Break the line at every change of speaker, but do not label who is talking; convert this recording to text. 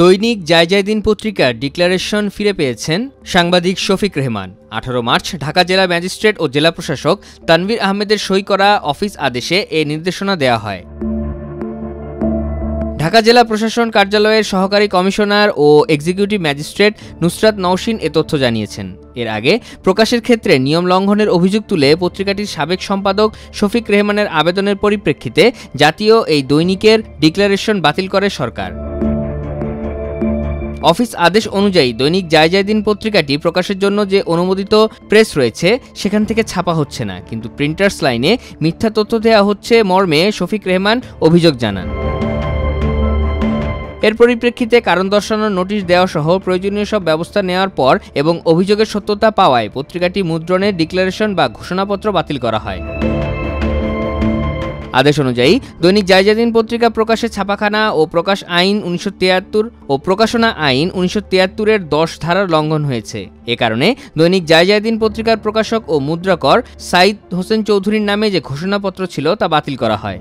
দৈনিক জায়জায়দিন পত্রিকার ডিক্লারেশন ফিরে পেয়েছেন সাংবাদিক শফিক রেহমান। 18 মার্চ ঢাকা জেলা ম্যাজিস্ট্রেট ও জেলা প্রশাসক তানভীর আহমেদের সই করা অফিস আদেশে এ নির্দেশনা দেওয়া হয়। ঢাকা জেলা প্রশাসন কার্যালয়ের সহকারী কমিশনার ও এক্সিকিউটিভ ম্যাজিস্ট্রেট নুসরাত নওশিন এ তথ্য জানিয়েছেন। এর আগে প্রকাশের ক্ষেত্রে নিয়ম লঙ্ঘনের অভিযোগ তুলে পত্রিকাটির সাবেক সম্পাদক শফিক রেহমানের আবেদনের পরিপ্রেক্ষিতে জাতীয় এই দৈনিকের ডিক্লারেশন বাতিল করে সরকার। অফিস আদেশ অনুযায়ী দৈনিক জায়জায়দিন পত্রিকাটি প্রকাশের জন্য যে অনুমোদিত প্রেস রয়েছে সেখান থেকে ছাপা হচ্ছে না, কিন্তু প্রিন্টার্স লাইনে মিথ্যা তথ্য দেওয়া হচ্ছে মর্মে শফিক রেহমান অভিযোগ জানান। এর পরিপ্রেক্ষিতে কারণ দর্শানোর নোটিশ দেওয়া সহ প্রয়োজনীয় সব ব্যবস্থা নেওয়ার পর এবং অভিযোগের সত্যতা পাওয়ায় পত্রিকাটি মুদ্রণের ডিক্লারেশন বা ঘোষণাপত্র বাতিল করা হয়। আদেশ অনুযায়ী দৈনিক জায়জায়দিন পত্রিকা প্রকাশে ছাপাখানা ও প্রকাশ আইন 1973 ও প্রকাশনা আইন 1973-এর 10 ধারার লঙ্ঘন হয়েছে। এ কারণে দৈনিক জায়জায়দিন পত্রিকার প্রকাশক ও মুদ্রকর সাইদ হোসেন চৌধুরীর নামে যে ঘোষণাপত্র ছিল তা বাতিল করা হয়।